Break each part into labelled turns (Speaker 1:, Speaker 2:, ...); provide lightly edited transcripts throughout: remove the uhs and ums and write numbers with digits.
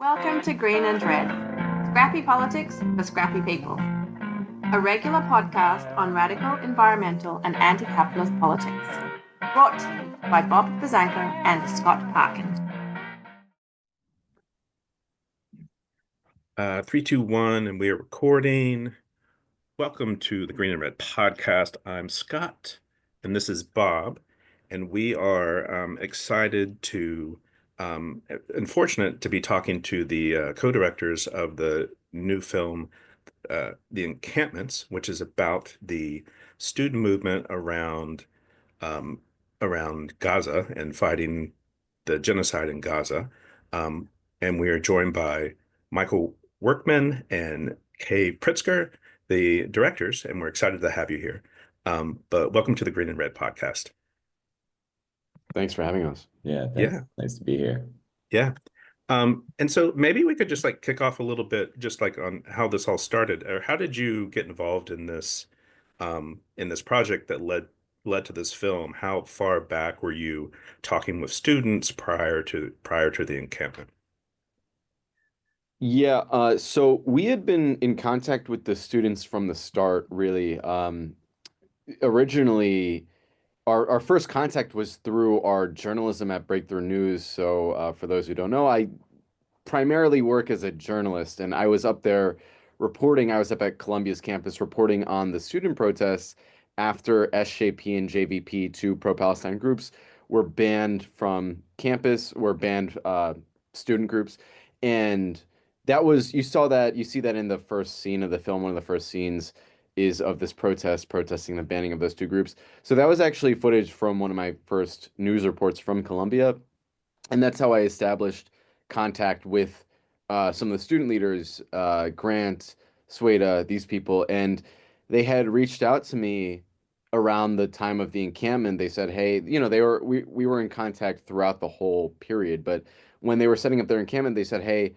Speaker 1: Welcome to Green and Red, Scrappy Politics for Scrappy People, a regular podcast on radical environmental and anti-capitalist politics, brought to you by Bob Bazanko and Scott Parkin.
Speaker 2: 3, 2, 1, and we are recording. Welcome to the Green and Red podcast. I'm Scott, and this is Bob, and we are excited to and fortunate to be talking to the co-directors of the new film, The Encampments, which is about the student movement um, around Gaza and fighting the genocide in Gaza. Um, and we are joined by Michael Workman and Kei Pritsker, the directors, and we're excited to have you here. But welcome to the Green and Red podcast.
Speaker 3: Thanks for having us.
Speaker 4: Yeah,
Speaker 2: Yeah.
Speaker 4: nice to be here.
Speaker 2: Yeah. And so maybe we could just like kick off a little bit, just like on how this all started, or how did you get involved in this project that led to this film? How far back were you talking with students prior to the encampment?
Speaker 3: Yeah, so we had been in contact with the students from the start, really. Originally, our first contact was through our journalism at Breakthrough News. So, for those who don't know, I primarily work as a journalist, and I was up there reporting. I was up at Columbia's campus reporting on the student protests after SJP and JVP, two pro-Palestine groups, were banned from campus, were banned student groups, and you see that in the first scene of the film. One of the first scenes is of this protesting the banning of those two groups. So that was actually footage from one of my first news reports from Columbia, and that's how I established contact with some of the student leaders, Grant, Sueda, these people, and they had reached out to me around the time of the encampment. They said, "Hey, we were in contact throughout the whole period, but when they were setting up their encampment, they said, "Hey,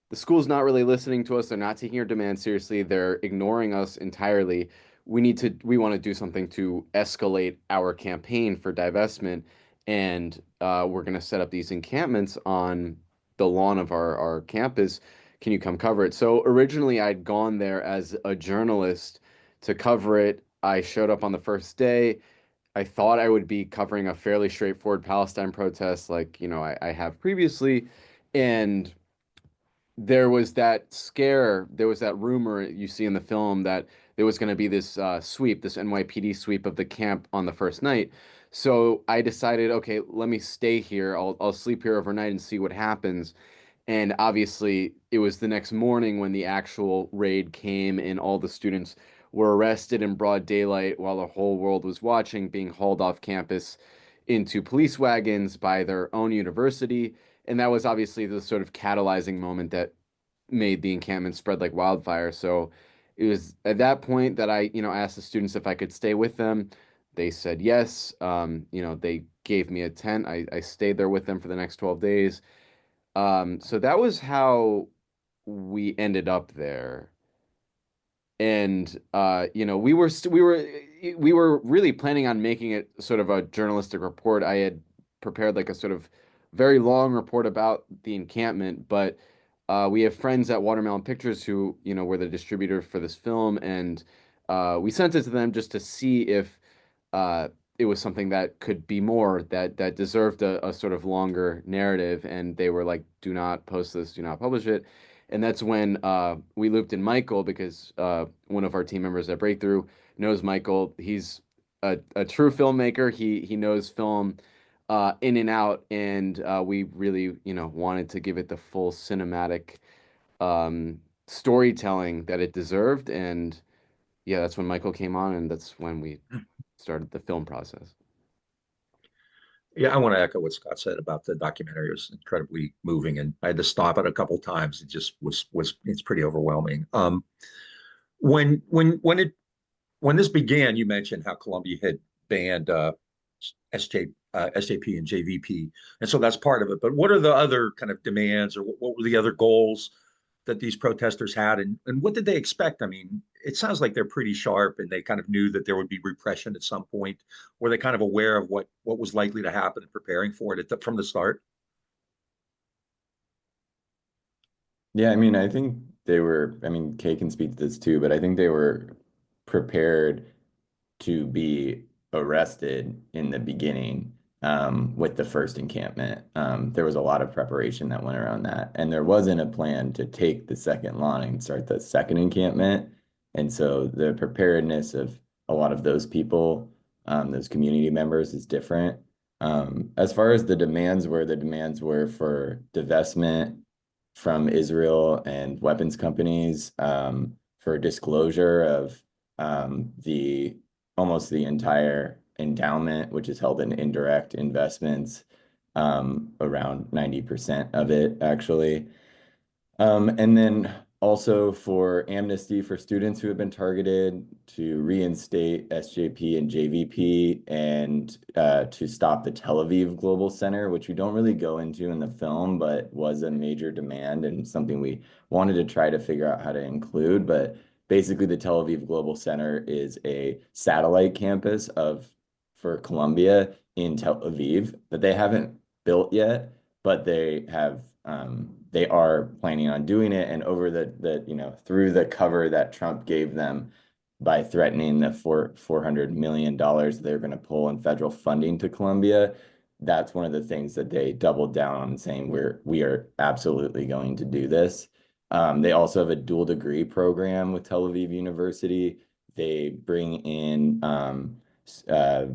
Speaker 3: the school's not really listening to us. They're not taking our demands seriously. They're ignoring us entirely. We want to do something to escalate our campaign for divestment, and we're going to set up these encampments on the lawn of our campus. Can you come cover it?" So originally I'd gone there as a journalist to cover it. I showed up on the first day. I thought I would be covering a fairly straightforward Palestine protest like, I have previously. And there was that scare, there was that rumor you see in the film that there was going to be this sweep, this NYPD sweep of the camp on the first night. So I decided, okay, let me stay here. I'll sleep here overnight and see what happens. And obviously, it was the next morning when the actual raid came and all the students were arrested in broad daylight while the whole world was watching, being hauled off campus into police wagons by their own university. And that was obviously the sort of catalyzing moment that made the encampment spread like wildfire. So it was at that point that I asked the students if I could stay with them. They said yes. They gave me a tent. I stayed there with them for the next 12 days. So that was how we ended up there. And we were really planning on making it sort of a journalistic report. I had prepared like a sort of very long report about the encampment, but we have friends at Watermelon Pictures who, were the distributor for this film, and we sent it to them just to see if uh, it was something that could be more, that deserved a sort of longer narrative. And they were like, "Do not post this, do not publish it." And that's when we looped in Michael, because one of our team members at Breakthrough knows Michael. He's a true filmmaker. He knows film in and out, and we really, wanted to give it the full cinematic storytelling that it deserved. And yeah, that's when Michael came on, and that's when we started the film process.
Speaker 4: Yeah, I want to echo what Scott said about the documentary. It was incredibly moving, and I had to stop it a couple times. It just was it's pretty overwhelming. When when when it when this began, you mentioned how Columbia had banned SJP and JVP, and so that's part of it. But what are the other kind of demands, or what were the other goals that these protesters had, and what did they expect? I mean, it sounds like they're pretty sharp, and they kind of knew that there would be repression at some point. Were they kind of aware of what was likely to happen and preparing for it from the start?
Speaker 5: Yeah, I mean, I think they were, I mean, Kay can speak to this too, but I think they were prepared to be arrested in the beginning with the first encampment. There was a lot of preparation that went around that, and there wasn't a plan to take the second line and start the second encampment. And so the preparedness of a lot of those people, those community members, is different. As far as the demands were for divestment from Israel and weapons companies, for disclosure of the almost the entire endowment, which is held in indirect investments, around 90% of it actually. And then also for amnesty for students who have been targeted, to reinstate SJP and JVP, and to stop the Tel Aviv Global Center, which we don't really go into in the film, but was a major demand and something we wanted to try to figure out how to include. But basically, the Tel Aviv Global Center is a satellite campus for Columbia in Tel Aviv that they haven't built yet, but they are planning on doing it. And over through the cover that Trump gave them by threatening the $400 million they're going to pull in federal funding to Columbia, that's one of the things that they doubled down on, saying we are absolutely going to do this. They also have a dual degree program with Tel Aviv University. They bring in uh,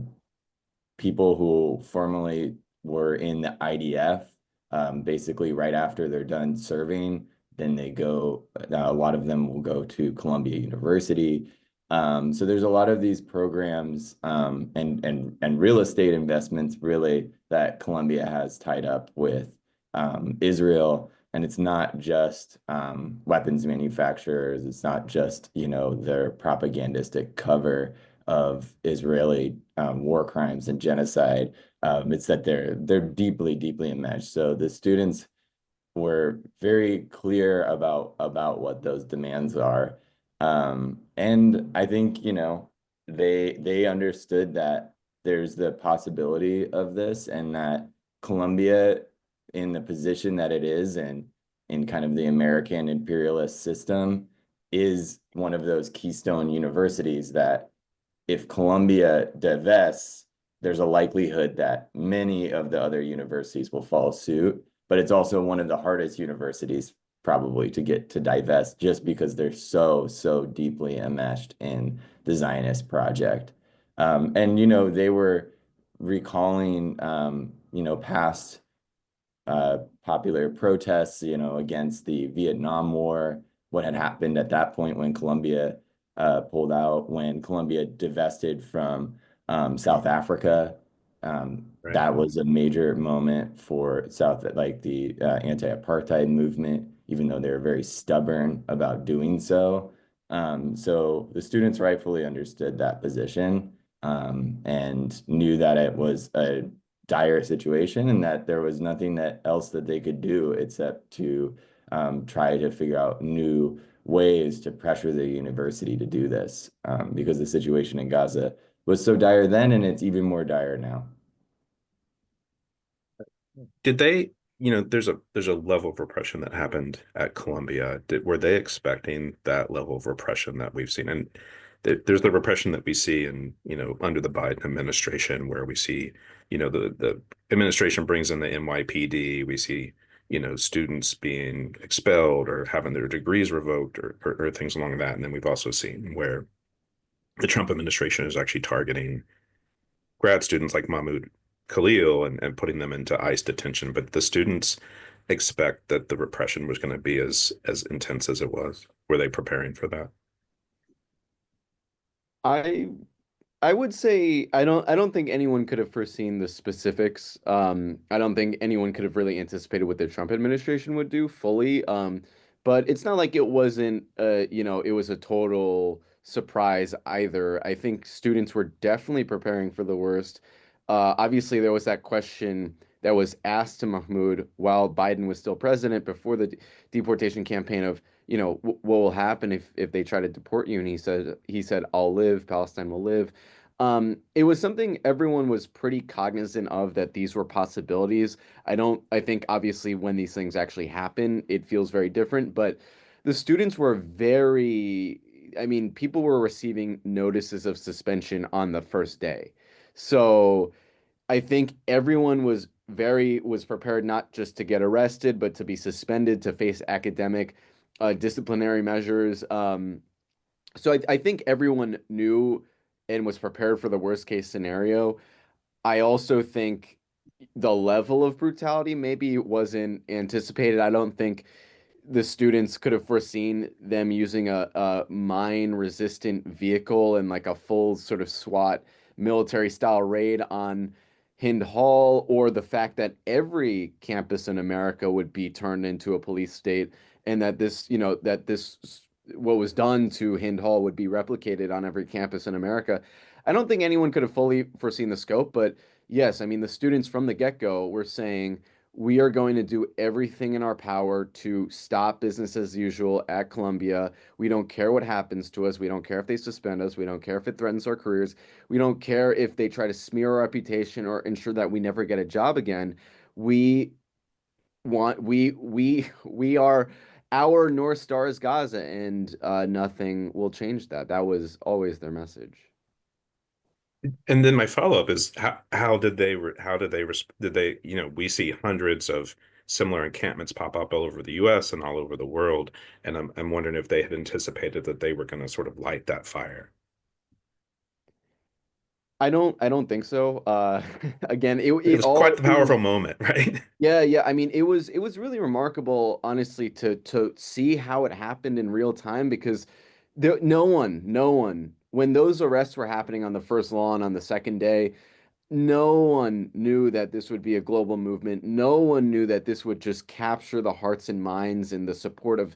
Speaker 5: people who formerly were in the IDF, basically right after they're done serving, then a lot of them will go to Columbia University. So there's a lot of these programs, and real estate investments really that Columbia has tied up with Israel. And it's not just weapons manufacturers. It's not just, their propagandistic cover of Israeli war crimes and genocide. It's that they're deeply, deeply enmeshed. So the students were very clear about what those demands are. And I think, they understood that there's the possibility of this, and that Columbia, in the position that it is and in kind of the American imperialist system, is one of those keystone universities that if Columbia divests, there's a likelihood that many of the other universities will follow suit. But it's also one of the hardest universities probably to get to divest, just because they're so, so deeply enmeshed in the Zionist project. And, they were recalling, past popular protests, against the Vietnam War, what had happened at that point when Colombia pulled out, when Colombia divested from South Africa.
Speaker 2: Right.
Speaker 5: That was a major moment for like the anti-apartheid movement, even though they were very stubborn about doing so. So the students rightfully understood that position, and knew that it was a dire situation and that there was nothing else that they could do except to try to figure out new ways to pressure the university to do this, because the situation in Gaza was so dire then, and it's even more dire now.
Speaker 2: Did they, there's a level of repression that happened at Columbia. Were they expecting that level of repression that we've seen? And there's the repression that we see in, under the Biden administration, where we see, the administration brings in the NYPD. We see, students being expelled or having their degrees revoked, or things along that. And then we've also seen where the Trump administration is actually targeting grad students like Mahmoud Khalil, and putting them into ICE detention. But the students expect that the repression was going to be as intense as it was. Were they preparing for that?
Speaker 3: I I would say I don't think anyone could have foreseen the specifics. I don't think anyone could have really anticipated what the Trump administration would do fully. But it's not like it wasn't it was a total surprise either. I think students were definitely preparing for the worst. Obviously there was that question that was asked to Mahmoud while Biden was still president before the deportation campaign of, what will happen if they try to deport you? And he said, I'll live, Palestine will live. It was something everyone was pretty cognizant of, that these were possibilities. I think obviously when these things actually happen, it feels very different, but the students were very, I mean, people were receiving notices of suspension on the first day. So I think everyone was prepared not just to get arrested, but to be suspended, to face academic, disciplinary measures. So I think everyone knew and was prepared for the worst case scenario. I also think the level of brutality maybe wasn't anticipated. I don't think the students could have foreseen them using a mine resistant vehicle and like a full sort of SWAT military style raid on Hind Hall, or the fact that every campus in America would be turned into a police state, and that what was done to Hind Hall would be replicated on every campus in America. I don't think anyone could have fully foreseen the scope, but yes, I mean, the students from the get-go were saying, we are going to do everything in our power to stop business as usual at Columbia. We don't care what happens to us. We don't care if they suspend us. We don't care if it threatens our careers. We don't care if they try to smear our reputation or ensure that we never get a job again. We we are, our North Star is Gaza, and nothing will change that. That was always their message.
Speaker 2: And then my follow-up is did they, we see hundreds of similar encampments pop up all over the US and all over the world, and I'm wondering if they had anticipated that they were going to sort of light that fire.
Speaker 3: I don't think so. Again,
Speaker 2: It
Speaker 3: it
Speaker 2: was quite
Speaker 3: all
Speaker 2: the
Speaker 3: it was
Speaker 2: powerful moment, right?
Speaker 3: yeah, yeah. I mean, it was really remarkable, honestly, to see how it happened in real time, because no one, when those arrests were happening on the first lawn on the second day, no one knew that this would be a global movement. No one knew that this would just capture the hearts and minds and the support of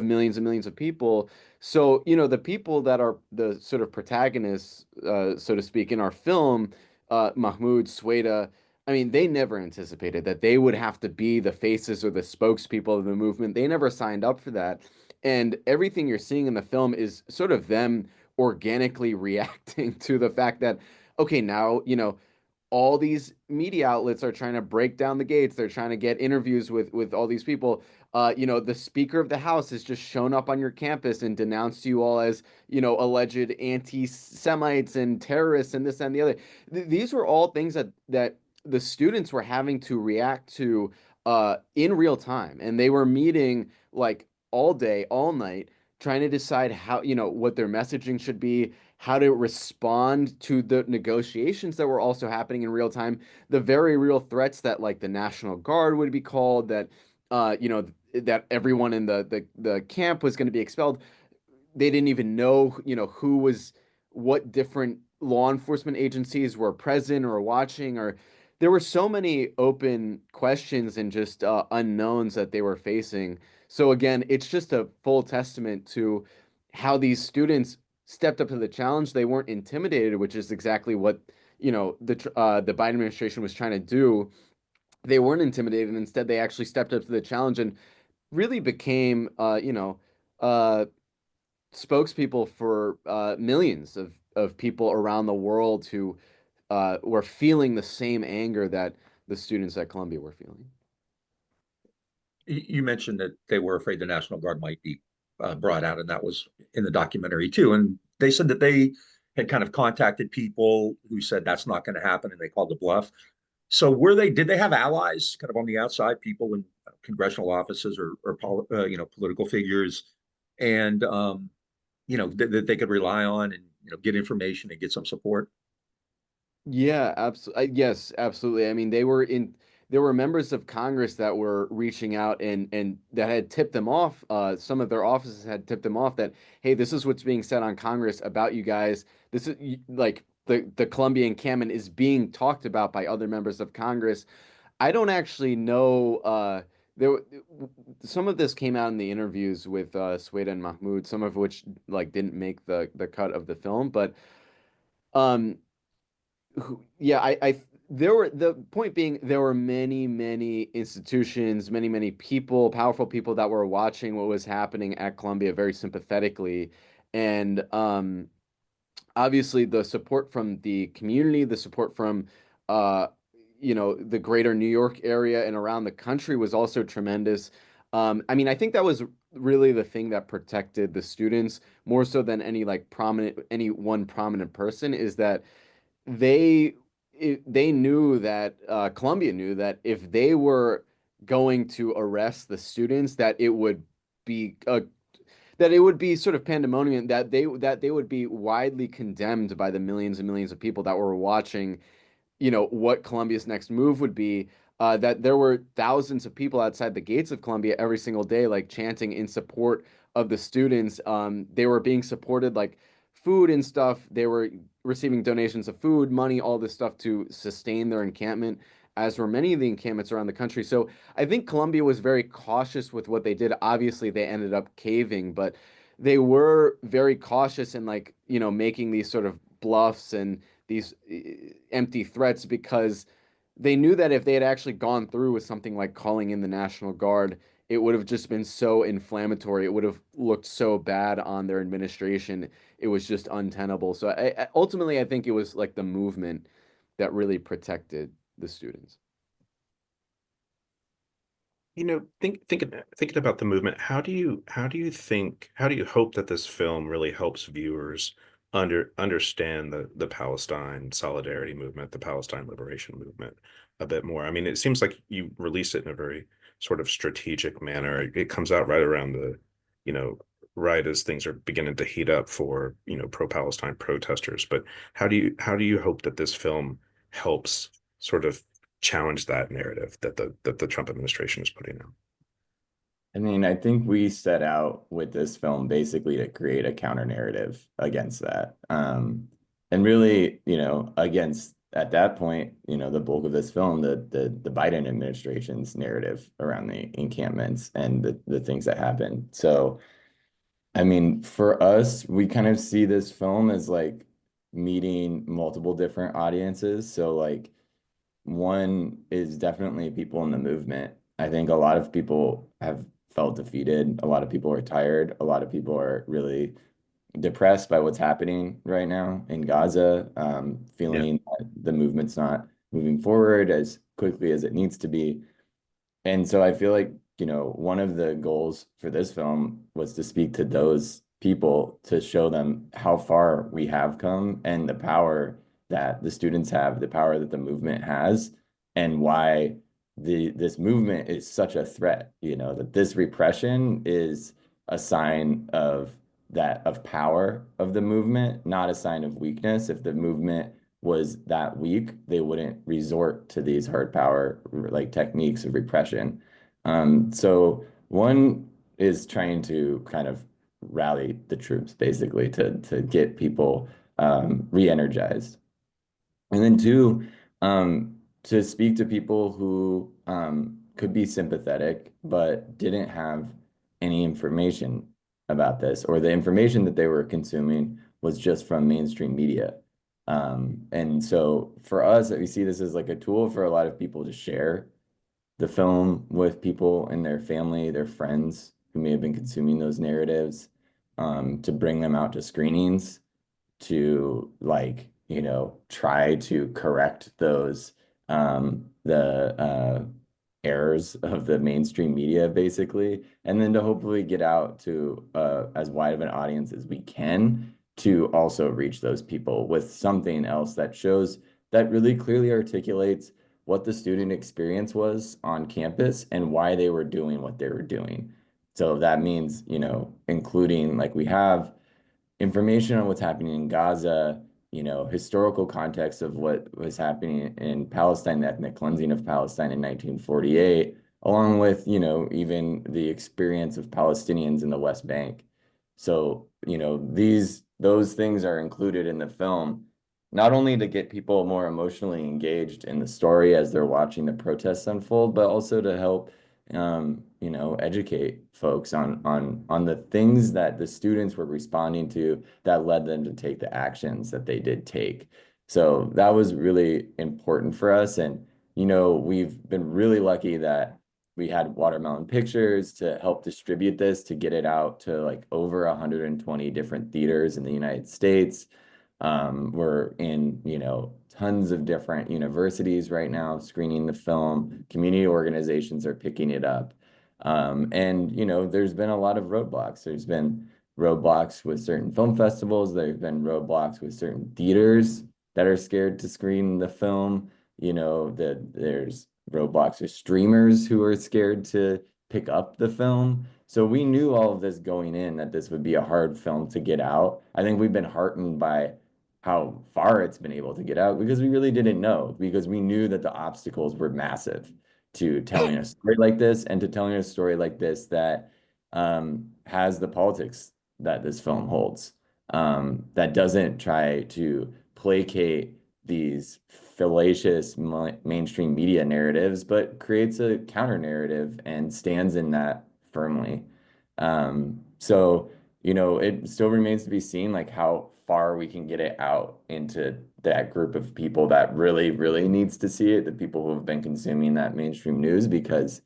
Speaker 3: millions and millions of people. So, the people that are the sort of protagonists, so to speak, in our film, Mahmoud, Sweda, I mean, they never anticipated that they would have to be the faces or the spokespeople of the movement. They never signed up for that. And everything you're seeing in the film is sort of them organically reacting to the fact that, okay, now, all these media outlets are trying to break down the gates. They're trying to get interviews with all these people. The Speaker of the House has just shown up on your campus and denounced you all as, alleged anti-Semites and terrorists and this and the other. These were all things that the students were having to react to in real time, and they were meeting like all day, all night, trying to decide how, what their messaging should be, how to respond to the negotiations that were also happening in real time, the very real threats that like the National Guard would be called, that that everyone in the camp was going to be expelled. They didn't even know, who was, what different law enforcement agencies were present or watching, or there were so many open questions and just unknowns that they were facing. So again, it's just a full testament to how these students stepped up to the challenge. They weren't intimidated, which is exactly what, the Biden administration was trying to do. They weren't intimidated, and instead they actually stepped up to the challenge and really became, uh, spokespeople for millions of people around the world who were feeling the same anger that the students at Columbia were feeling.
Speaker 4: You mentioned that they were afraid the National Guard might be brought out, and that was in the documentary too. And they said that they had kind of contacted people who said that's not going to happen, and they called the bluff. So did they have allies kind of on the outside, people in congressional offices or political figures, and that they could rely on and get information and get some support?
Speaker 3: Yeah, absolutely. Yes, absolutely. I mean, there were members of Congress that were reaching out and that had tipped them off. Some of their offices had tipped them off that, hey, this is what's being said on Congress about you guys. This is like the Columbia encampment is being talked about by other members of Congress. I don't actually know. Some of this came out in the interviews with Sweda and Mahmoud, some of which like didn't make the cut of the film, but. Um, yeah, there were, the point being, there were many, many institutions, many, many people, powerful people that were watching what was happening at Columbia very sympathetically. And obviously the support from the community, the support from uh, the greater New York area and around the country was also tremendous. I mean, I think that was really the thing that protected the students more so than any one prominent person, is that they they knew that Columbia knew that if they were going to arrest the students, be that it would be sort of pandemonium, that they would be widely condemned by the millions and millions of people that were watching, what Columbia's next move would be. That there were thousands of people outside the gates of Columbia every single day, like chanting in support of the students. They were being supported, like food and stuff. They were receiving donations of food, money, all this stuff to sustain their encampment, as were many of the encampments around the country. So I think Columbia was very cautious with what they did. Obviously, they ended up caving, but they were very cautious in, like, making these sort of bluffs and these empty threats, because they knew that if they had actually gone through with something like calling in the National Guard, it would have just been so inflammatory. It would have looked so bad on their administration. It was just untenable. So ultimately, I think it was like the movement that really protected the students.
Speaker 2: Thinking about the movement, how do you hope that this film really helps viewers understand the Palestine solidarity movement, the Palestine liberation movement a bit more? I mean, it seems like you release it in a very sort of strategic manner. It comes out right around you know, right as things are beginning to heat up for, pro-Palestine protesters. But how do you hope that this film helps sort of challenge that narrative that the Trump administration is putting out?
Speaker 5: I mean, I think we set out with this film basically to create a counter narrative against that. And really, against at that point, the bulk of this film, the Biden administration's narrative around the encampments and the things that happened. So, I mean, for us, we kind of see this film as like meeting multiple different audiences. So like one is definitely people in the movement. I think a lot of people have felt defeated. A lot of people are tired. A lot of people are really depressed by what's happening right now in Gaza,
Speaker 2: Yeah.
Speaker 5: feeling that the movement's not moving forward as quickly as it needs to be. And so I feel like, one of the goals for this film was to speak to those people, to show them how far we have come and the power that the students have, the power that the movement has, and why this movement is such a threat, that this repression is a sign of power of the movement, not a sign of weakness. If the movement was that weak, they wouldn't resort to these hard power like techniques of repression. So one is trying to kind of rally the troops basically to get people re-energized. And then two, to speak to people who could be sympathetic but didn't have any information about this, or the information that they were consuming was just from mainstream media. And so for us, we see this as like a tool for a lot of people to share the film with people in their family, their friends who may have been consuming those narratives, to bring them out to screenings, to like, try to correct those the errors of the mainstream media basically, and then to hopefully get out to as wide of an audience as we can to also reach those people with something else that shows, that really clearly articulates what the student experience was on campus and why they were doing what they were doing. So that means, including, like, we have information on what's happening in Gaza, historical context of what was happening in Palestine, the ethnic cleansing of Palestine in 1948, along with, even the experience of Palestinians in the West Bank. So, those things are included in the film, not only to get people more emotionally engaged in the story as they're watching the protests unfold, but also to help educate folks on the things that the students were responding to that led them to take the actions that they did take. So that was really important for us. And, we've been really lucky that we had Watermelon Pictures to help distribute this, to get it out to like over 120 different theaters in the United States. We're in, tons of different universities right now screening the film. Community organizations are picking it up. And, there's been a lot of roadblocks. There's been roadblocks with certain film festivals. There've been roadblocks with certain theaters that are scared to screen the film. There's roadblocks with streamers who are scared to pick up the film. So we knew all of this going in, that this would be a hard film to get out. I think we've been heartened by how far it's been able to get out, because we really didn't know, because we knew that the obstacles were massive to telling a story like this, and to telling a story like this that has the politics that this film holds, that doesn't try to placate these fallacious mainstream media narratives, but creates a counter narrative and stands in that firmly. So, it still remains to be seen, like, how far we can get it out into that group of people that really, really needs to see it, the people who have been consuming that mainstream news, because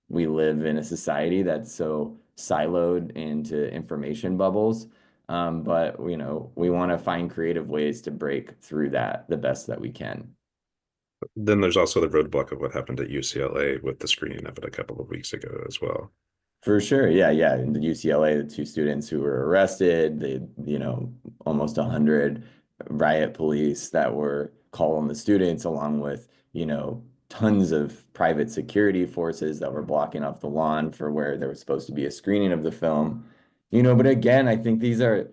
Speaker 5: we live in a society that's so siloed into information bubbles. But, we want to find creative ways to break through that the best that we can.
Speaker 2: Then there's also the roadblock of what happened at UCLA with the screening of it a couple of weeks ago as well.
Speaker 5: For sure. Yeah, yeah. In the UCLA, the two students who were arrested, almost 100 riot police that were calling the students, along with, tons of private security forces that were blocking off the lawn for where there was supposed to be a screening of the film. But again, I think these are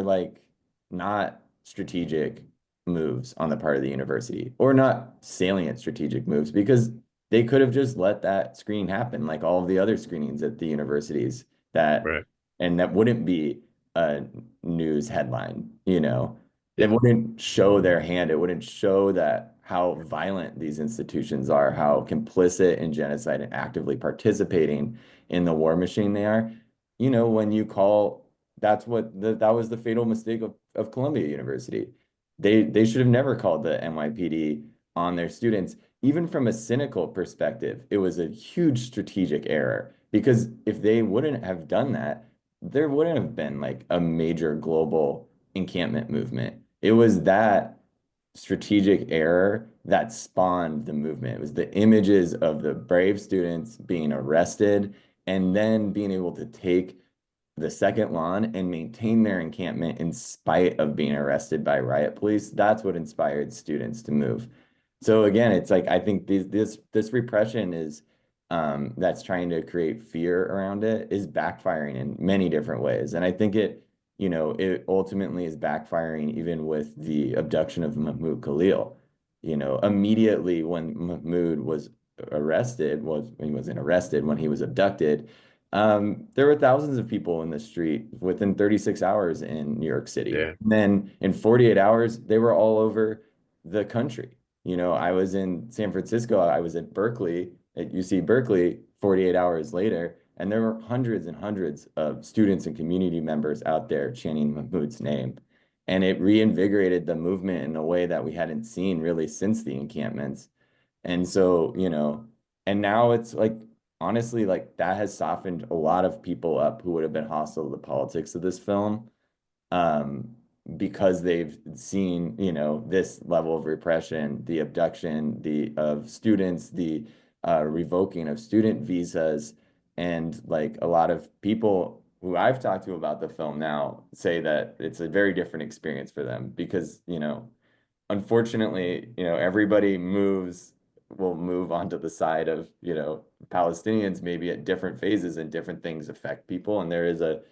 Speaker 5: like not strategic moves on the part of the university, or not salient strategic moves, because they could have just let that screening happen like all of the other screenings at the universities,
Speaker 2: Right.
Speaker 5: and that wouldn't be a news headline, It
Speaker 2: Yeah.
Speaker 5: wouldn't show their hand. It wouldn't show that how violent these institutions are, how complicit in genocide and actively participating in the war machine they are. When you call, that was the fatal mistake of Columbia University. They should have never called the NYPD on their students. Even from a cynical perspective, it was a huge strategic error, because if they wouldn't have done that, there wouldn't have been like a major global encampment movement. It was that strategic error that spawned the movement. It was the images of the brave students being arrested, and then being able to take the second lawn and maintain their encampment in spite of being arrested by riot police. That's what inspired students to move. So again, it's like, I think this repression is, that's trying to create fear around it, is backfiring in many different ways. And I think it ultimately is backfiring even with the abduction of Mahmoud Khalil. Immediately when Mahmoud was arrested, he wasn't arrested, when he was abducted, there were thousands of people in the street within 36 hours in New York City.
Speaker 2: Yeah.
Speaker 5: And then in 48 hours, they were all over the country. I was in San Francisco, I was at Berkeley, at UC Berkeley, 48 hours later, and there were hundreds and hundreds of students and community members out there chanting Mahmoud's name. And it reinvigorated the movement in a way that we hadn't seen really since the encampments. And so, and now it's like, honestly, like, that has softened a lot of people up who would have been hostile to the politics of this film, because they've seen, this level of repression, the abduction, of students, the revoking of student visas. And like, a lot of people who I've talked to about the film now say that it's a very different experience for them, because, unfortunately, everybody will move onto the side of, Palestinians, maybe at different phases, and different things affect people. And there is a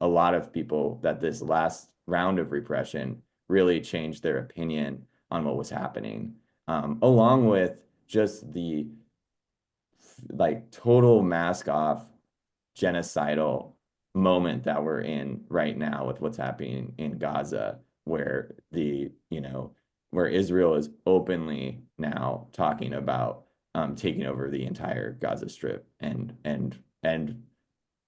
Speaker 5: lot of people that this last round of repression really changed their opinion on what was happening, along with just the like total mask off genocidal moment that we're in right now with what's happening in Gaza, where where Israel is openly now talking about taking over the entire Gaza Strip, and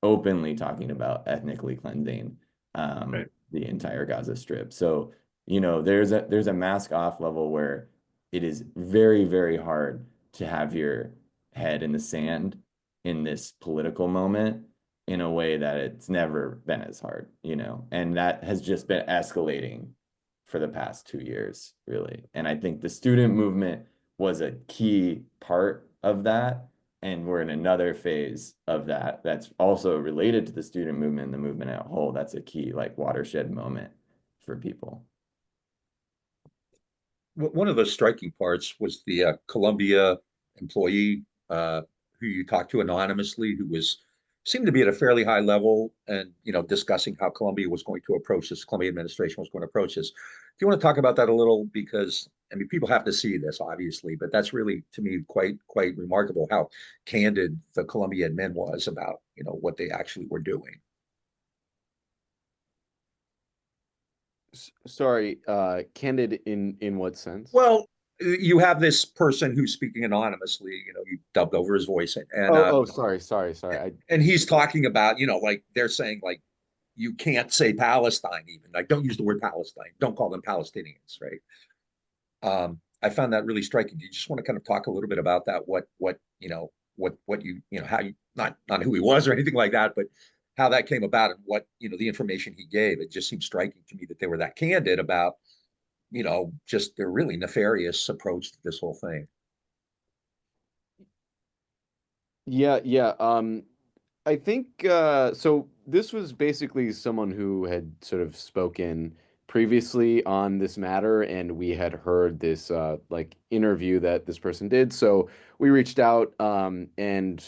Speaker 5: openly talking about ethnically cleansing
Speaker 2: Right.
Speaker 5: the entire Gaza Strip. So, there's a mask off level where it is very, very hard to have your head in the sand in this political moment, in a way that it's never been as hard, and that has just been escalating for the past 2 years, really. And I think the student movement was a key part of that. And we're in another phase of that that's also related to the student movement and the movement as a whole. That's a key like watershed moment for people.
Speaker 4: One of the striking parts was the Columbia employee who you talked to anonymously, who was seemed to be at a fairly high level, and discussing how Columbia was going to approach this, Columbia administration was going to approach this. Do you want to talk about that a little? Because I mean, people have to see this, obviously, but that's really, to me, quite remarkable how candid the Columbia admin was about what they actually were doing.
Speaker 3: Sorry, candid in what sense?
Speaker 4: Well, you have this person who's speaking anonymously. You dubbed over his voice,
Speaker 3: Sorry.
Speaker 4: and he's talking about, like they're saying, like you can't say Palestine, even like don't use the word Palestine, don't call them Palestinians, right? I found that really striking. Do you just want to kind of talk a little bit about that? What how you not who he was or anything like that, but how that came about and what the information he gave. It just seems striking to me that they were that candid about just their really nefarious approach to this whole thing.
Speaker 3: Yeah. I think so. This was basically someone who had sort of spoken previously on this matter, and we had heard this like interview that this person did. So we reached out and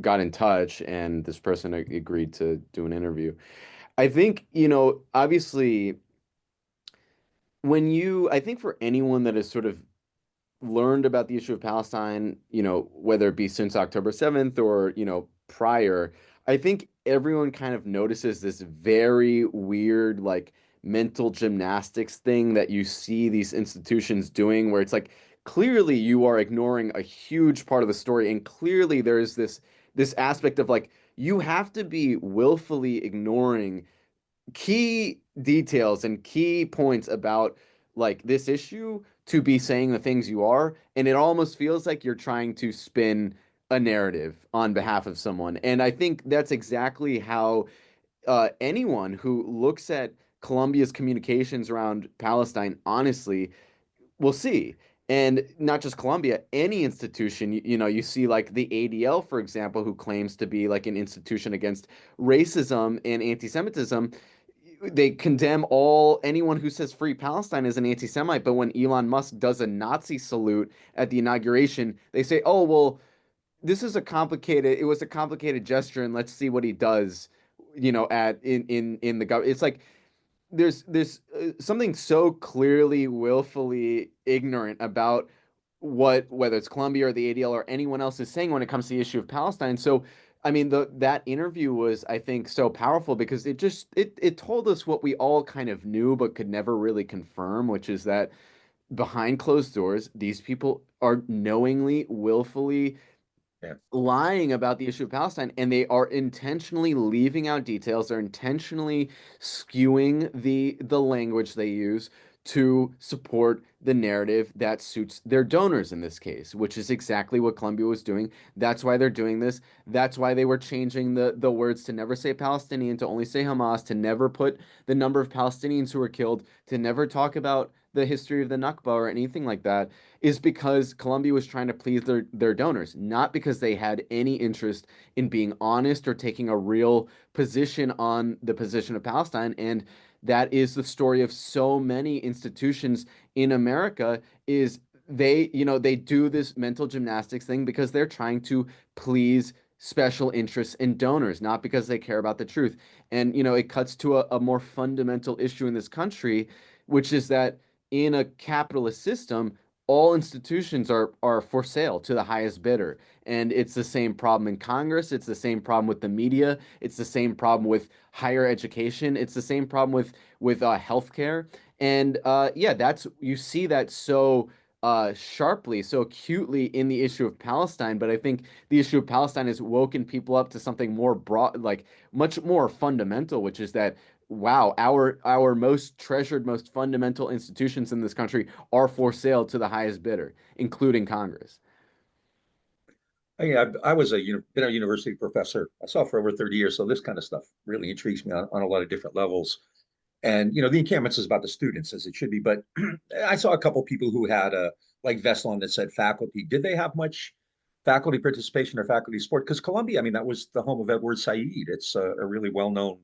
Speaker 3: got in touch, and this person agreed to do an interview. I think, obviously, I think for anyone that has sort of learned about the issue of Palestine, whether it be since October 7th or, prior, I think everyone kind of notices this very weird, like, mental gymnastics thing that you see these institutions doing where it's like clearly you are ignoring a huge part of the story, and clearly there's this aspect of like you have to be willfully ignoring key details and key points about like this issue to be saying the things you are, and it almost feels like you're trying to spin a narrative on behalf of someone. And I think that's exactly how anyone who looks at Colombia's communications around Palestine honestly will see. And not just Colombia, any institution, you see like the ADL, for example, who claims to be like an institution against racism and anti-Semitism. They condemn anyone who says free Palestine as an anti-Semite, but when Elon Musk does a Nazi salute at the inauguration, they say, "Oh, well, it was a complicated gesture, and let's see what he does." At in the government, it's like there's something so clearly willfully ignorant about whether it's Colombia or the ADL or anyone else is saying when it comes to the issue of Palestine. So I mean that interview was, I think, so powerful because it told us what we all kind of knew but could never really confirm, which is that behind closed doors these people are knowingly, willfully
Speaker 4: Yeah.
Speaker 3: lying about the issue of Palestine, and they are intentionally leaving out details. They're intentionally skewing the language they use to support the narrative that suits their donors in this case, which is exactly what Colombia was doing. That's why they're doing this. That's why they were changing the words to never say Palestinian, to only say Hamas, to never put the number of Palestinians who were killed, to never talk about the history of the Nakba or anything like that, is because Colombia was trying to please their donors, not because they had any interest in being honest or taking a real position on the position of Palestine. And that is the story of so many institutions in America is they do this mental gymnastics thing because they're trying to please special interests and donors, not because they care about the truth. And it cuts to a more fundamental issue in this country, which is that in a capitalist system, all institutions are for sale to the highest bidder. And it's the same problem in Congress. It's the same problem with the media. It's the same problem with higher education. It's the same problem with healthcare. And yeah, you see that so sharply, so acutely in the issue of Palestine. But I think the issue of Palestine has woken people up to something more broad, like much more fundamental, which is that wow, our most treasured, most fundamental institutions in this country are for sale to the highest bidder, including Congress.
Speaker 4: I was been a university professor. I saw for over 30 years, so this kind of stuff really intrigues me on a lot of different levels. And the encampments is about the students as it should be. But I saw a couple people who had a like vest on that said faculty. Did they have much faculty participation or faculty support? Because Columbia, I mean, that was the home of Edward Said. It's a really well known.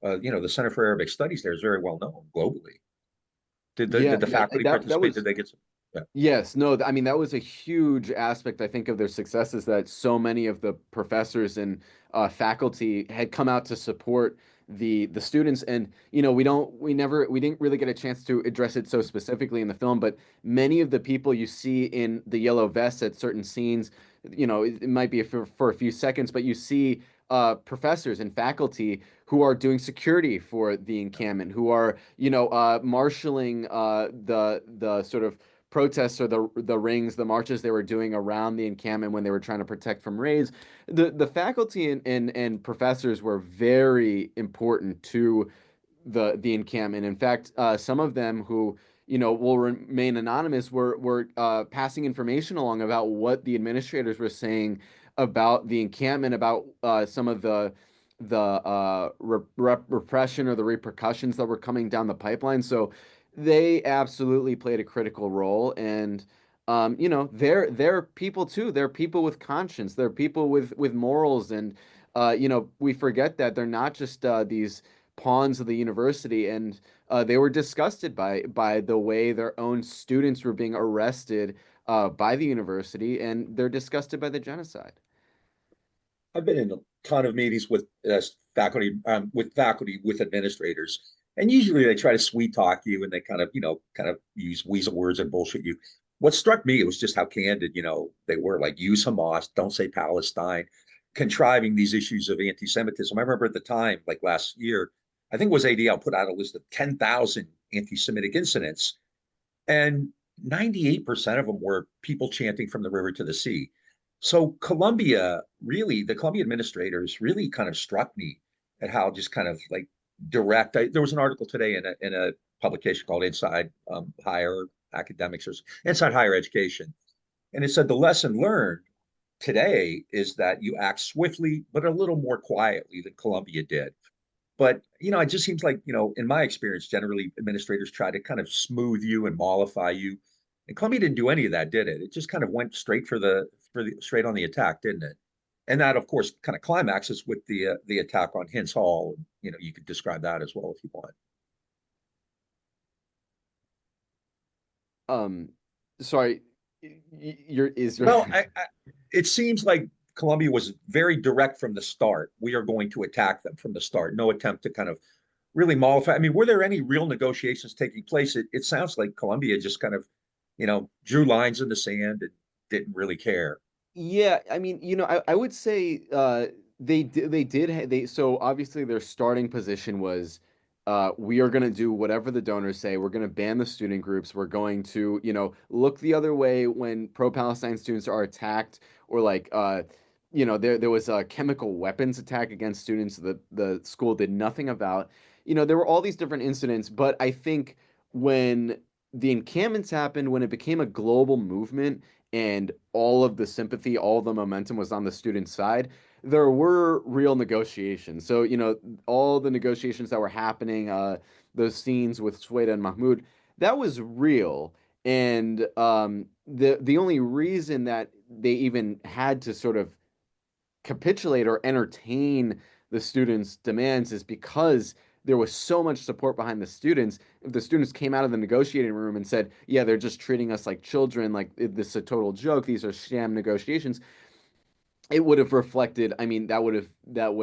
Speaker 4: The Center for Arabic Studies there is very well known globally. Did the
Speaker 3: Yeah,
Speaker 4: did the
Speaker 3: yeah,
Speaker 4: faculty
Speaker 3: that
Speaker 4: participate?
Speaker 3: was
Speaker 4: Did they get some? Yeah.
Speaker 3: yes, no, I mean that was a huge aspect I think of their success is that so many of the professors and faculty had come out to support the students, and we didn't really get a chance to address it so specifically in the film, but many of the people you see in the yellow vests at certain scenes, it might be for a few seconds, but you see professors and faculty who are doing security for the encampment, who are marshaling the sort of protests or the rings, the marches they were doing around the encampment when they were trying to protect from raids. The faculty and professors were very important to the encampment. In fact, some of them who will remain anonymous were passing information along about what the administrators were saying about the encampment, about some of the repression or the repercussions that were coming down the pipeline. So they absolutely played a critical role, and they're people too. They're people with conscience. They're people with morals, and we forget that they're not just these pawns of the university, and they were disgusted by the way their own students were being arrested by the university, and they're disgusted by the genocide.
Speaker 4: I've been in a ton of meetings with administrators, and usually they try to sweet talk you, and they kind of use weasel words and bullshit you. What struck me was just how candid, they were. Like, use Hamas, don't say Palestine, contriving these issues of anti-Semitism. I remember at the time, like last year, I think it was ADL put out a list of 10,000 anti-Semitic incidents, and 98% of them were people chanting from the river to the sea. So the Columbia administrators really kind of struck me at how just kind of like direct. There was an article today in a publication called Inside Higher Academics or Inside Higher Education, and it said the lesson learned today is that you act swiftly but a little more quietly than Columbia did. But it just seems like, in my experience, generally administrators try to kind of smooth you and mollify you. And Columbia didn't do any of that, did it? It just kind of went straight straight on the attack, didn't it? And that, of course, kind of climaxes with the attack on Hintz Hall. You could describe that as well if you want.
Speaker 3: Um, sorry, is your
Speaker 4: Well, it seems like Columbia was very direct from the start. We are going to attack them from the start. No attempt to kind of really mollify. I mean, were there any real negotiations taking place? It sounds like Columbia just kind of, drew lines in the sand and didn't really care.
Speaker 3: Yeah, I mean, I would say so obviously their starting position was we are going to do whatever the donors say. We're going to ban the student groups. We're going to, look the other way when pro-Palestine students are attacked, or like there was a chemical weapons attack against students that the school did nothing about. There were all these different incidents, but I think when the encampments happened, when it became a global movement and all of the sympathy, all the momentum was on the student side, there were real negotiations. So, all the negotiations that were happening, those scenes with Sueda and Mahmoud, that was real. And the only reason that they even had to sort of capitulate or entertain the students' demands is because there was so much support behind the students. If the students came out of the negotiating room and said, "Yeah, they're just treating us like children, like this is a total joke. These are sham negotiations," it would have reflected. I mean, that would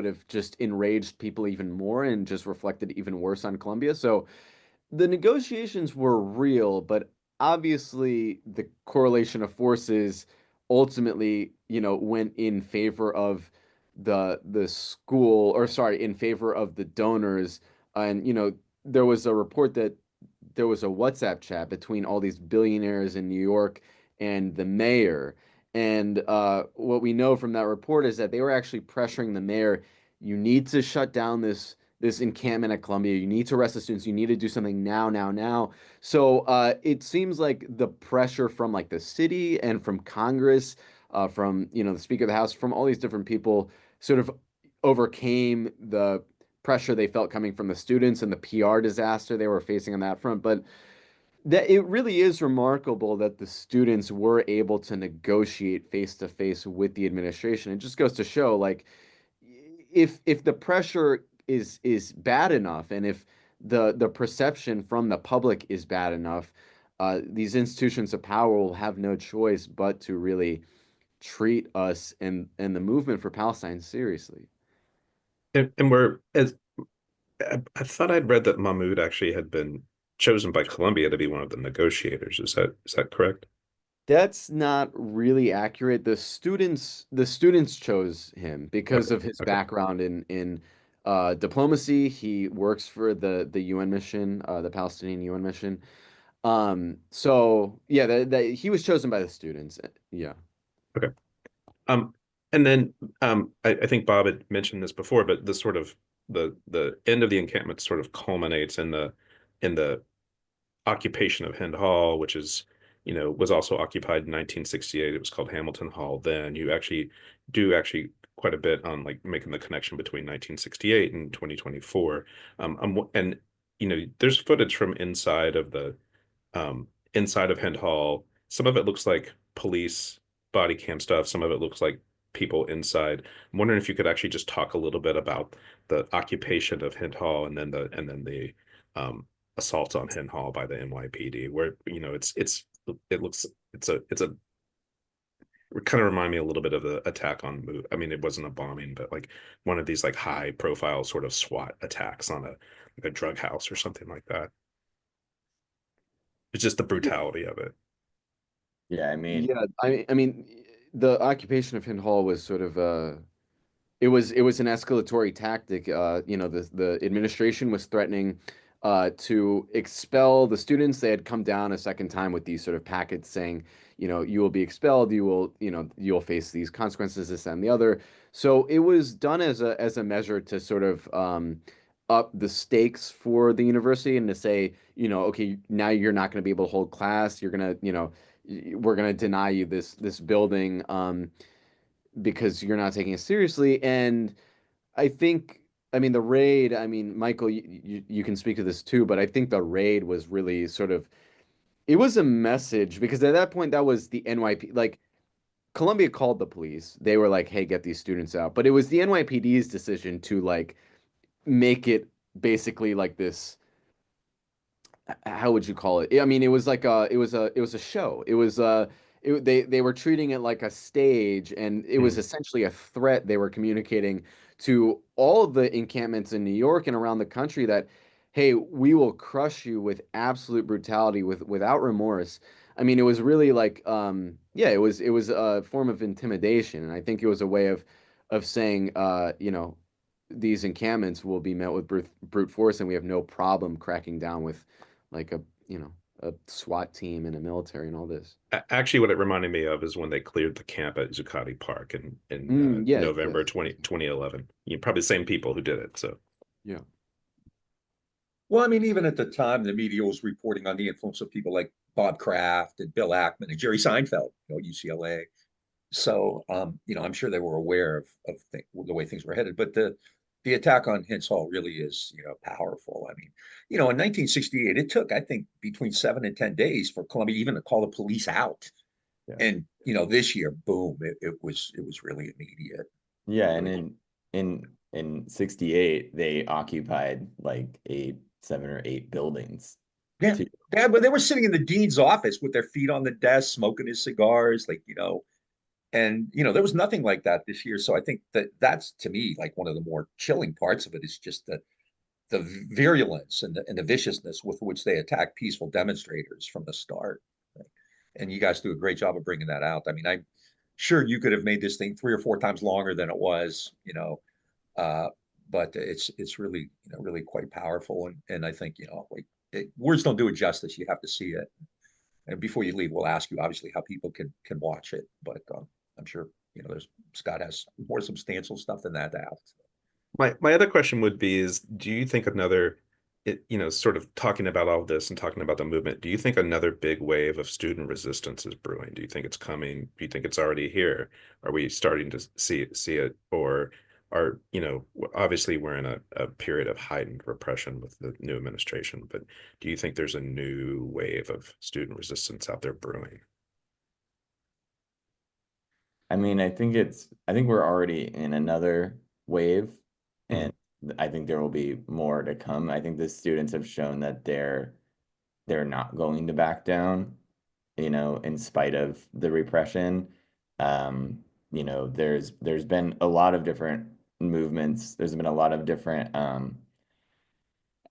Speaker 3: have just enraged people even more and just reflected even worse on Columbia. So the negotiations were real, but obviously the correlation of forces ultimately, went in favor of the school, or sorry, in favor of the donors. And there was a report that there was a WhatsApp chat between all these billionaires in New York and the mayor. And what we know from that report is that they were actually pressuring the mayor, you need to shut down this encampment at Columbia. You need to arrest the students. You need to do something now, now, now. So it seems like the pressure from like the city and from Congress, from the Speaker of the House, from all these different people, sort of overcame the pressure they felt coming from the students and the PR disaster they were facing on that front. But that it really is remarkable that the students were able to negotiate face to face with the administration. It just goes to show, like, if the pressure is bad enough, and if the perception from the public is bad enough, these institutions of power will have no choice but to really treat us and the movement for Palestine seriously.
Speaker 2: And we're as I thought I'd read that Mahmoud actually had been chosen by Colombia to be one of the negotiators. Is that correct?
Speaker 3: That's not really accurate. The students chose him because
Speaker 2: Okay.
Speaker 3: of his
Speaker 2: Okay.
Speaker 3: background in diplomacy. He works for the UN mission, the Palestinian UN mission. So yeah, that he was chosen by the students. Yeah.
Speaker 2: Okay. Um, and then I think Bob had mentioned this before, but the sort of the end of the encampment sort of culminates in the occupation of Hind Hall, which is, was also occupied in 1968. It was called Hamilton Hall then. You actually do quite a bit on like making the connection between 1968 and 2024. And there's footage from inside of Hind Hall. Some of it looks like police body cam stuff. Some of it looks like people inside. I'm wondering if you could actually just talk a little bit about the occupation of Hind Hall and then the assaults on Hind Hall by the NYPD, where it looks it's a it kind of remind me a little bit of the attack on Move. I mean, it wasn't a bombing, but like one of these like high profile sort of SWAT attacks on a drug house or something like that. It's just the brutality of it.
Speaker 5: Yeah, I mean,
Speaker 3: Yeah, I mean, the occupation of Hind Hall was sort of it was an escalatory tactic. The administration was threatening to expel the students. They had come down a second time with these sort of packets saying, you will be expelled, you'll face these consequences, this and the other. So it was done as a measure to sort of up the stakes for the university and to say, okay, now you're not going to be able to hold class. You're gonna, we're gonna deny you this building. Because you're not taking it seriously. And I think, I mean, the raid, I mean, Michael, you can speak to this too, but I think the raid was really sort of, it was a message because at that point, that was the NYP, like Columbia called the police. They were like, hey, get these students out. But it was the NYPD's decision to like make it basically like this, how would you call it? I mean, it was like it was a show. They were treating it like a stage, and it was
Speaker 2: Mm.
Speaker 3: essentially a threat they were communicating to all of the encampments in New York and around the country that, hey, we will crush you with absolute brutality, without remorse. I mean, it was really like, yeah, it was a form of intimidation, and I think it was a way of saying, these encampments will be met with brute force, and we have no problem cracking down with like a SWAT team and a military and all this.
Speaker 2: Actually, what it reminded me of is when they cleared the camp at Zuccotti Park in
Speaker 3: Yeah,
Speaker 2: November
Speaker 3: yes,
Speaker 2: 2011. Probably the same people who did it. So
Speaker 3: yeah.
Speaker 4: Well, I mean, even at the time, the media was reporting on the influence of people like Bob Kraft and Bill Ackman and Jerry Seinfeld, UCLA. So, I'm sure they were aware of the way things were headed. But the attack on Hens Hall really is, powerful. I mean, in 1968, it took, I think, between 7 and 10 days for Columbia even to call the police out.
Speaker 5: yeah.
Speaker 4: And this year, boom, it was really immediate.
Speaker 5: Yeah, and
Speaker 4: Really.
Speaker 5: in 68 they occupied like 7 or 8 buildings
Speaker 4: Yeah,
Speaker 5: too.
Speaker 4: but they were sitting in the dean's office with their feet on the desk, smoking his cigars, like, and there was nothing like that this year. So I think that's to me like one of the more chilling parts of it is just the virulence and the viciousness with which they attack peaceful demonstrators from the start. And you guys do a great job of bringing that out. I mean, I'm sure you could have made this thing 3 or 4 times longer than it was, uh, but it's really really quite powerful. And I think like words don't do it justice. You have to see it. And before you leave, we'll ask you obviously how people can watch it. But I'm sure there's Scott has more substantial stuff than that to have.
Speaker 2: my other question would be is, do you think sort of talking about all of this and talking about the movement, do you think another big wave of student resistance is brewing? Do you think it's coming? Do you think it's already here? Are we starting to see it? Or are, obviously we're in a period of heightened repression with the new administration, but do you think there's a new wave of student resistance out there brewing?
Speaker 5: I mean, I think we're already in another wave, and I think there will be more to come. I think the students have shown that they're not going to back down, in spite of the repression. There's been a lot of different movements. There's been a lot of different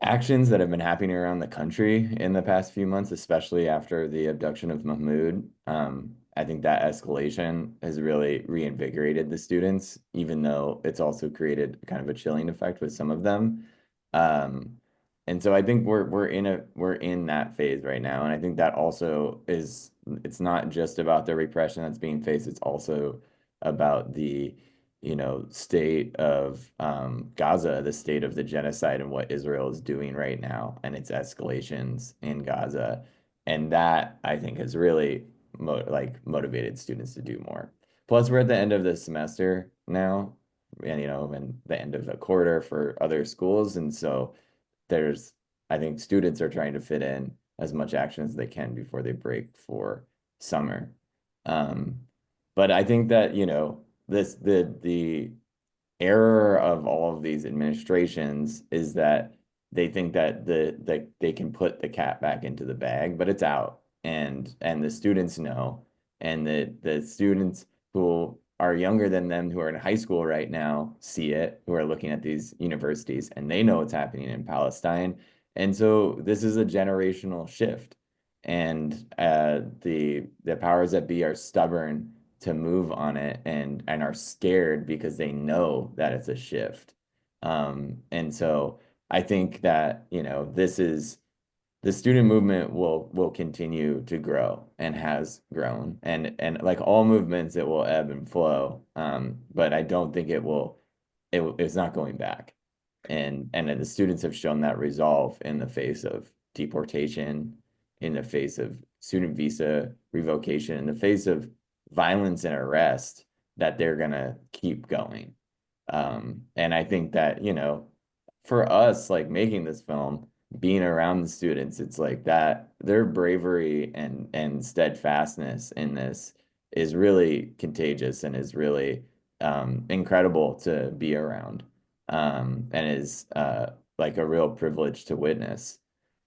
Speaker 5: actions that have been happening around the country in the past few months, especially after the abduction of Mahmoud. I think that escalation has really reinvigorated the students, even though it's also created kind of a chilling effect with some of them. Um, and so I think we're in that phase right now, and I think that also it's not just about the repression that's being faced, it's also about the state of Gaza, the state of the genocide and what Israel is doing right now and its escalations in Gaza. And that I think has really motivated students to do more. Plus, we're at the end of the semester now, and the end of the quarter for other schools. And so I think students are trying to fit in as much action as they can before they break for summer. Um, but I think that, the error of all of these administrations is that they think that they can put the cat back into the bag, but it's out, and the students know, and the students who are younger than them, who are in high school right now, see it, who are looking at these universities, and they know what's happening in Palestine, and so this is a generational shift, and the powers that be are stubborn to move on it, and are scared because they know that it's a shift. And so I think that, this is the student movement will continue to grow and has grown. And like all movements, it will ebb and flow. But I don't think it's not going back. And the students have shown that resolve in the face of deportation, in the face of student visa revocation, in the face of violence and arrest, that they're gonna keep going. And I think that, for us, like making this film, being around the students, it's like that their bravery and steadfastness in this is really contagious and is really incredible to be around, and is like a real privilege to witness,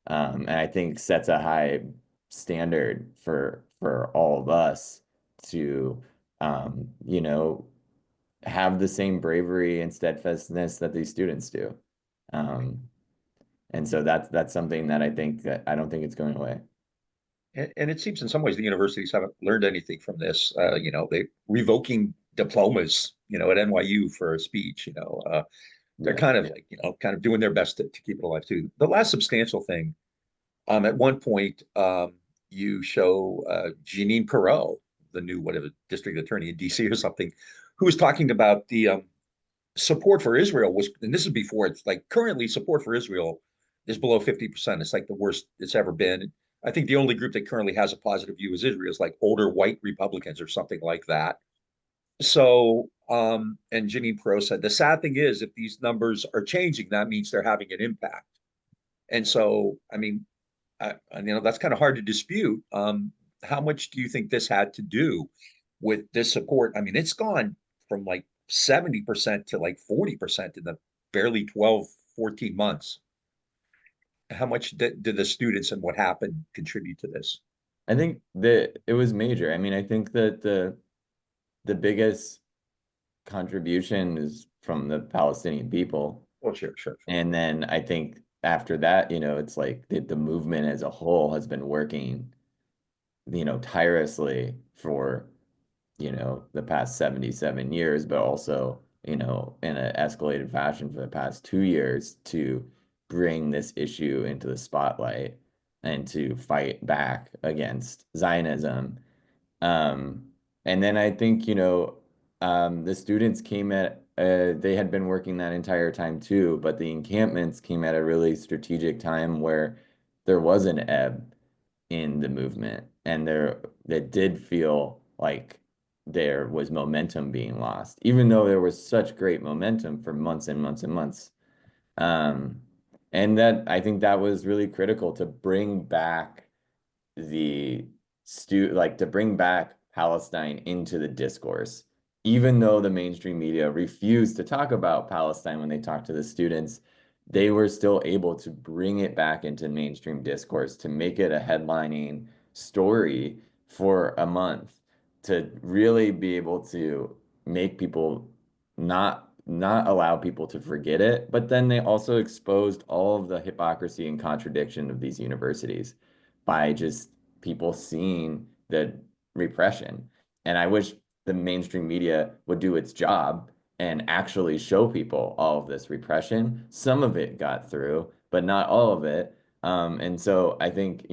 Speaker 5: and I think sets a high standard for all of us to have the same bravery and steadfastness that these students do. Um, and so that's something that I don't think it's going away.
Speaker 4: And it seems in some ways the universities haven't learned anything from this. They revoking diplomas, at NYU for a speech, they're
Speaker 5: Yeah.
Speaker 4: kind of like, kind of doing their best to keep it alive too. The last substantial thing, at one point, you show Jeanine Perot, the new whatever district attorney in DC or something, who was talking about the support for Israel was, and this is before it's like currently support for Israel is below 50%. It's like the worst it's ever been. I think the only group that currently has a positive view is Israel is like older white Republicans or something like that. So, and Jeanine Perot said, the sad thing is if these numbers are changing, that means they're having an impact. And so, I mean, that's kind of hard to dispute. How much do you think this had to do with this support? I mean, it's gone from like 70% to like 40% in the barely 12, 14 months. How much did the students and what happened contribute to this?
Speaker 5: I think that it was major. I mean, I think that the biggest contribution is from the Palestinian people.
Speaker 4: Oh, sure, sure, sure.
Speaker 5: And then I think after that, it's like the movement as a whole has been working, tirelessly for, the past 77 years, but also, in an escalated fashion for the past 2 years to bring this issue into the spotlight and to fight back against Zionism. Um, and then I think, the students they had been working that entire time too, but the encampments came at a really strategic time where there was an ebb in the movement, and that did feel like there was momentum being lost, even though there was such great momentum for months and months and months. And that I think that was really critical to bring back the to bring back Palestine into the discourse, even though the mainstream media refused to talk about Palestine when they talked to the students, they were still able to bring it back into mainstream discourse, to make it a headlining story for a month, to really be able to make people not allow people to forget it. But then they also exposed all of the hypocrisy and contradiction of these universities by just people seeing the repression. And I wish the mainstream media would do its job and actually show people all of this repression. Some of it got through, but not all of it. And so I think,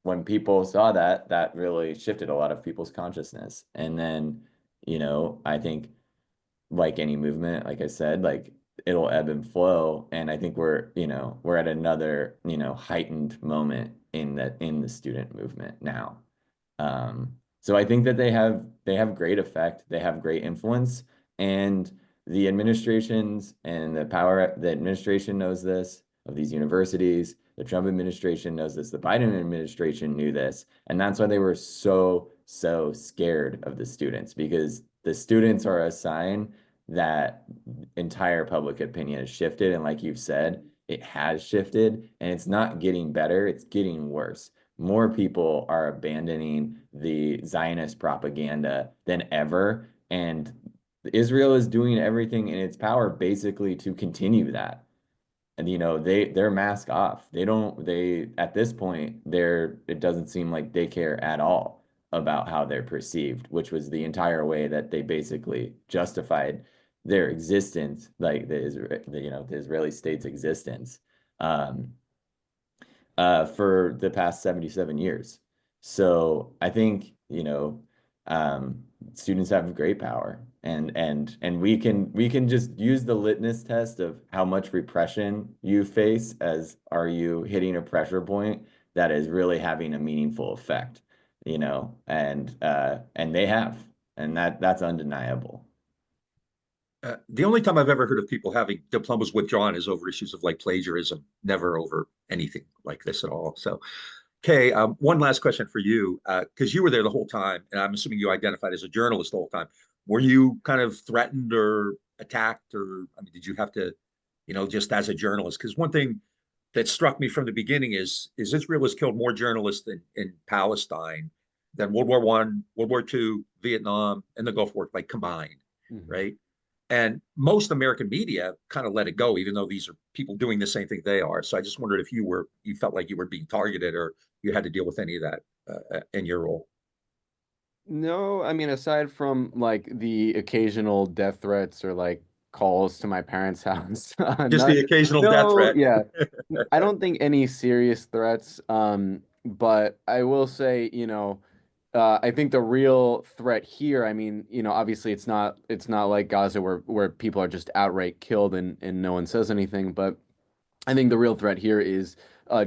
Speaker 5: when people saw that, that really shifted a lot of people's consciousness. And then, I think, like any movement, like I said, like it'll ebb and flow. And I think we're at another, heightened moment in the student movement now. So I think that they have great effect, they have great influence, and the administrations and the administration knows this of these universities. The Trump administration knows this. The Biden administration knew this, and that's why they were so scared of the students, because the students are a sign that entire public opinion has shifted. And like you've said, it has shifted, and it's not getting better, it's getting worse. More people are abandoning the Zionist propaganda than ever, and Israel is doing everything in its power basically to continue that. And they're mask off. They at this point, it doesn't seem like they care at all about how they're perceived, which was the entire way that they basically justified their existence, like the Israeli state's existence, for the past 77 years. So I think, students have great power, and we can just use the litmus test of how much repression you face as, are you hitting a pressure point that is really having a meaningful effect, and they have, and that's undeniable.
Speaker 4: The only time I've ever heard of people having diplomas withdrawn is over issues of like plagiarism, never over anything like this at all. So, Kay, one last question for you, because you were there the whole time, and I'm assuming you identified as a journalist the whole time. Were you kind of threatened or attacked, or I mean, did you have to, just as a journalist? Because one thing that struck me from the beginning is Israel has killed more journalists in Palestine than World War One, World War Two, Vietnam, and the Gulf War, like combined, right? And most American media kind of let it go, even though these are people doing the same thing they are. So I just wondered if you felt like you were being targeted, or you had to deal with any of that in your role.
Speaker 3: No, I mean, aside from like the occasional death threats or like calls to my parents' house,
Speaker 4: Just the occasional death
Speaker 3: no,
Speaker 4: threat.
Speaker 3: yeah, I don't think any serious threats. But I will say, I think the real threat here, I mean, obviously it's not like Gaza where people are just outright killed and no one says anything, but I think the real threat here is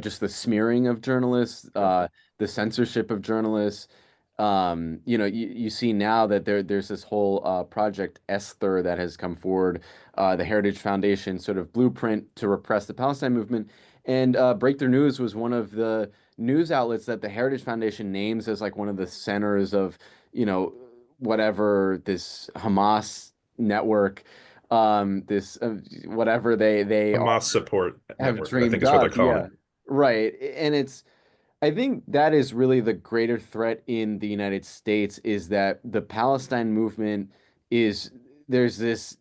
Speaker 3: just the smearing of journalists, the censorship of journalists. You see now that there's this whole Project Esther that has come forward, the Heritage Foundation sort of blueprint to repress the Palestine movement. And Breakthrough News was one of the news outlets that the Heritage Foundation names as like one of the centers of, whatever this Hamas network, this whatever they
Speaker 2: Hamas support
Speaker 3: have
Speaker 2: network, I think
Speaker 3: dreamed
Speaker 2: is what they're
Speaker 3: up.
Speaker 2: calling
Speaker 3: Yeah,
Speaker 2: it.
Speaker 3: right. And I think that is really the greater threat in the United States, is that the Palestine movement is there's this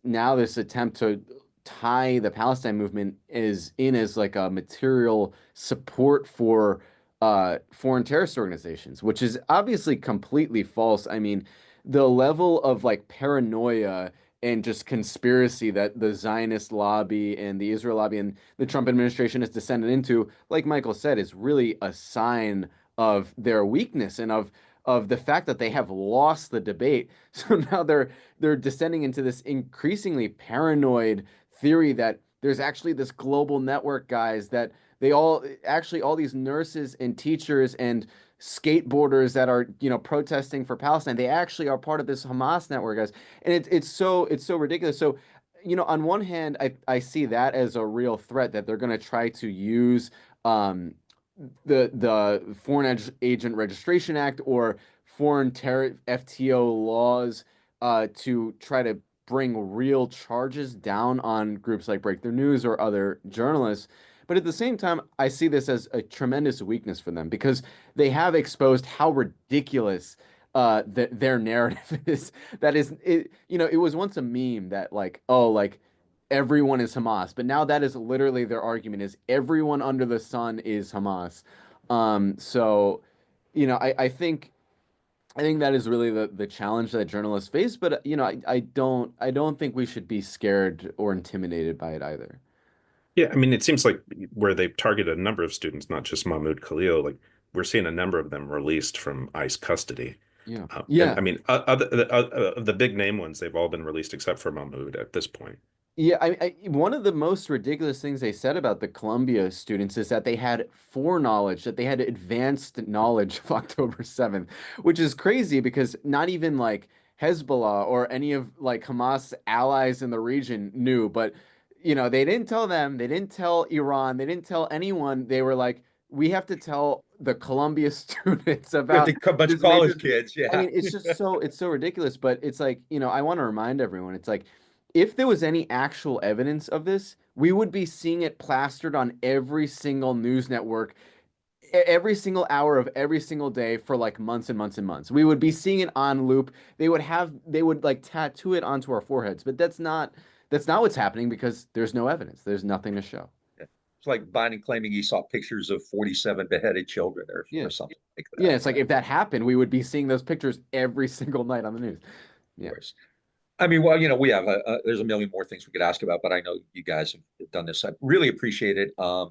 Speaker 3: attempt to tie the Palestine movement as like a material support for foreign terrorist organizations, which is obviously completely false. I mean, the level of like paranoia and just conspiracy that the Zionist lobby and the Israel lobby and the Trump administration has descended into, like Michael said, is really a sign of their weakness and of the fact that they have lost the debate. So now they're descending into this increasingly paranoid theory that there's actually this global network, guys, that they all these nurses and teachers and skateboarders that are, protesting for Palestine. They actually are part of this Hamas network, guys. And it's so ridiculous. So, on one hand, I see that as a real threat that they're going to try to use um, the Agent Registration Act or foreign terror FTO laws to try to bring real charges down on groups like Breakthrough News or other journalists. But at the same time, I see this as a tremendous weakness for them because they have exposed how ridiculous their narrative is. That is, it was once a meme that like, oh, like everyone is Hamas, but now that is literally their argument is everyone under the sun is Hamas. So, I think that is really the challenge that journalists face, but I don't think we should be scared or intimidated by it either.
Speaker 2: Yeah, I mean, it seems like where they've targeted a number of students, not just Mahmoud Khalil, like we're seeing a number of them released from ICE custody.
Speaker 3: Yeah.
Speaker 2: And
Speaker 3: Yeah.
Speaker 2: I mean, the big name ones, they've all been released except for Mahmoud at this point.
Speaker 3: Yeah, one of the most ridiculous things they said about the Columbia students is that they had foreknowledge, that they had advanced knowledge of October 7th, which is crazy because not even like Hezbollah or any of like Hamas allies in the region knew, but they didn't tell them, they didn't tell Iran, they didn't tell anyone. They were like, we have to tell the Columbia students
Speaker 4: Got
Speaker 3: about
Speaker 4: a bunch of
Speaker 3: this major.
Speaker 4: college kids.
Speaker 3: I
Speaker 4: Yeah.
Speaker 3: mean, it's so ridiculous, but it's like, I want to remind everyone, it's like if there was any actual evidence of this, we would be seeing it plastered on every single news network, every single hour of every single day for like months and months and months. We would be seeing it on loop. They would like tattoo it onto our foreheads, but that's not what's happening because there's no evidence. There's nothing to show.
Speaker 4: It's like Biden claiming he saw pictures of 47 beheaded children
Speaker 3: Yeah.
Speaker 4: or something like
Speaker 3: Yeah,
Speaker 4: that.
Speaker 3: it's like if that happened, we would be seeing those pictures every single night on the news.
Speaker 4: Of
Speaker 3: Yeah.
Speaker 4: course. I mean, well, we have there's a million more things we could ask about, but I know you guys have done this. I really appreciate it. A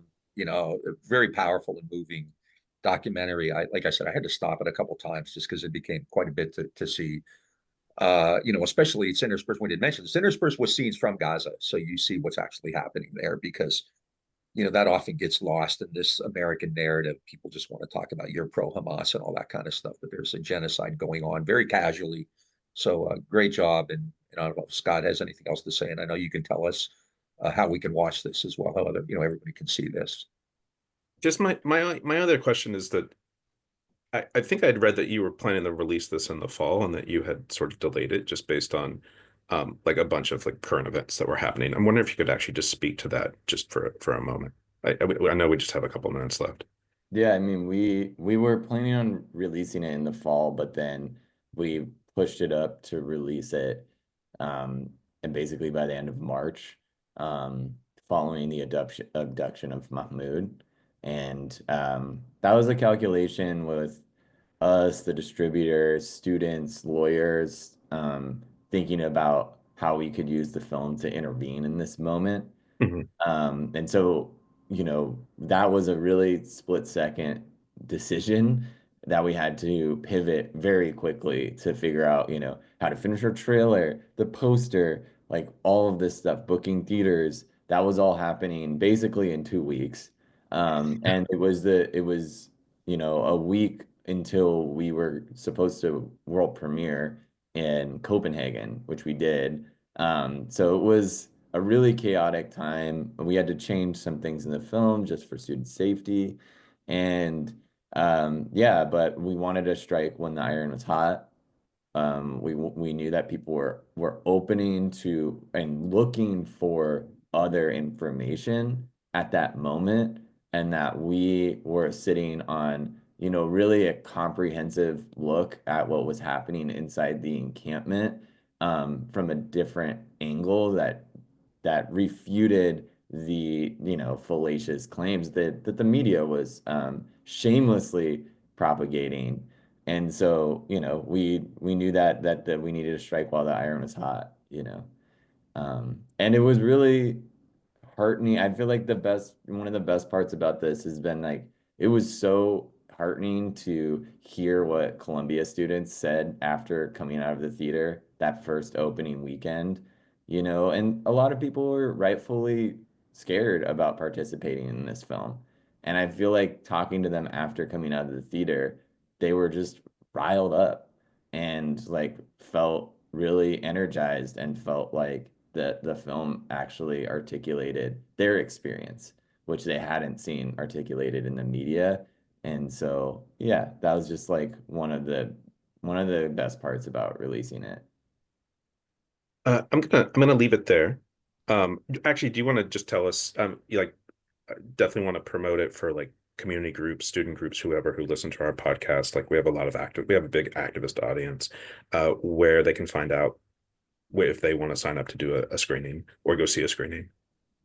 Speaker 4: very powerful and moving documentary. Like I said, I had to stop it a couple times just because it became quite a bit to see. Especially it's interspersed. We didn't mention it's interspersed with scenes from Gaza, so you see what's actually happening there because that often gets lost in this American narrative. People just want to talk about you're pro Hamas and all that kind of stuff, but there's a genocide going on very casually. So great job. And I don't know if Scott has anything else to say. And I know you can tell us how we can watch this as well, how everybody can see this.
Speaker 2: Just my other question is that I think I'd read that you were planning to release this in the fall and that you had sort of delayed it just based on like a bunch of like current events that were happening. I'm wondering if you could actually just speak to that just for a moment. I know we just have a couple minutes left.
Speaker 5: Yeah, I mean, we were planning on releasing it in the fall, but then we pushed it up to release it, and basically by the end of March, um, following the abduction of Mahmoud, and that was a calculation with us, the distributors, students, lawyers, thinking about how we could use the film to intervene in this moment.
Speaker 2: Mhm.
Speaker 5: And so, that was a really split second decision that we had to pivot very quickly to figure out, how to finish our trailer, the poster, like all of this stuff, booking theaters. That was all happening basically in 2 weeks. And it was, a week until we were supposed to world premiere in Copenhagen, which we did. So it was a really chaotic time. We had to change some things in the film just for student safety. And yeah, but we wanted to strike when the iron was hot. We knew that people were opening to and looking for other information at that moment, and that we were sitting on, really a comprehensive look at what was happening inside the encampment, from a different angle that refuted the, fallacious claims that the media was shamelessly propagating. And so, we knew that we needed to strike while the iron was hot. And it was really heartening. I feel like one of the best parts about this has been like, it was so heartening to hear what Columbia students said after coming out of the theater that first opening weekend, and a lot of people were rightfully scared about participating in this film. And I feel like talking to them after coming out of the theater, they were just riled up and like felt really energized and felt like the film actually articulated their experience, which they hadn't seen articulated in the media. And so, yeah, that was just like one of the best parts about releasing it.
Speaker 2: I'm gonna leave it there. Actually, do you want to just tell us? You like definitely want to promote it for like community groups, student groups, whoever who listen to our podcast. Like we have a lot of we have a big activist audience, where they can find out if they want to sign up to do a screening or go see a screening.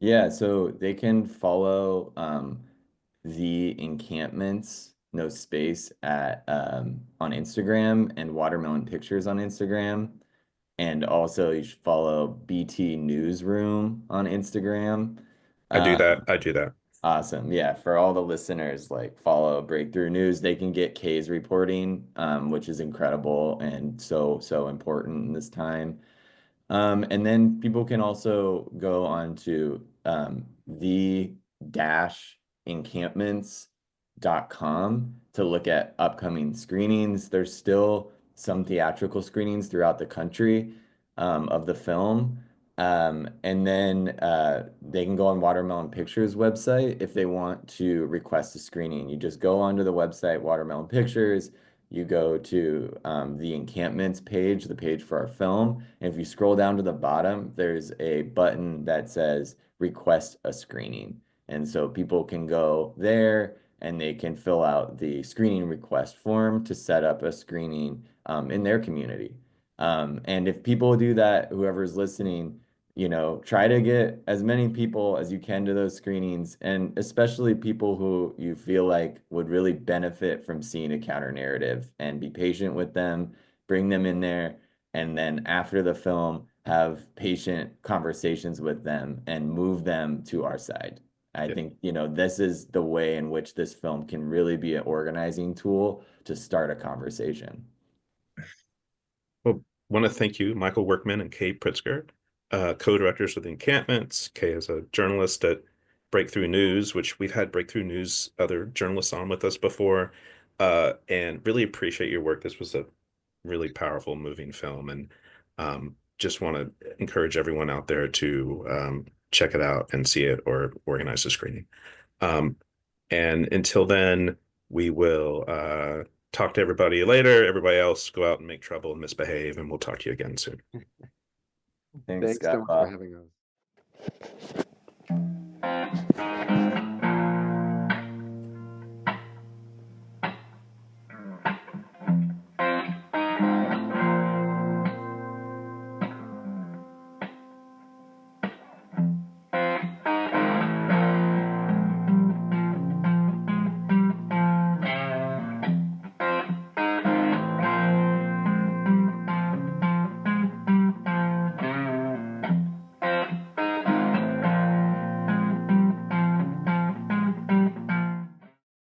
Speaker 5: Yeah, so they can follow the Encampments, no space, at on Instagram, and Watermelon Pictures on Instagram. And also you should follow BT Newsroom on Instagram.
Speaker 2: I do
Speaker 5: Uh,
Speaker 2: that. I do that.
Speaker 5: awesome. Yeah, for all the listeners, like follow Breakthrough News. They can get Kei's reporting, which is incredible and so important in this time. And then people can also go on to the dash encampments.com to look at upcoming screenings. There's still some theatrical screenings throughout the country of the film. And then they can go on Watermelon Pictures website if they want to request a screening. You just go onto the website, Watermelon Pictures. You go to the Encampments page, the page for our film. And if you scroll down to the bottom, there's a button that says request a screening. And so people can go there and they can fill out the screening request form to set up a screening in their community. And if people do that, whoever's listening, you know, try to get as many people as you can to those screenings, and especially people who you feel like would really benefit from seeing a counter narrative, and be patient with them, bring them in there, and then after the film, have patient conversations with them and move them to our side. I
Speaker 2: Yeah.
Speaker 5: think, you know, this is the way in which this film can really be an organizing tool to start a conversation.
Speaker 2: Well, want to thank you, Michael Workman and Kei Pritsker, co-directors of the Encampments. Kei is a journalist at Breakthrough News, which we've had Breakthrough News other journalists on with us before, and really appreciate your work. This was a really powerful, moving film, and just want to encourage everyone out there to check it out and see it or organize a screening. Um, and until then, we will talk to everybody later. Everybody else, go out and make trouble and misbehave, and we'll talk to you again soon.
Speaker 5: Thanks,
Speaker 3: Thanks so
Speaker 5: Scott.
Speaker 3: much for having us.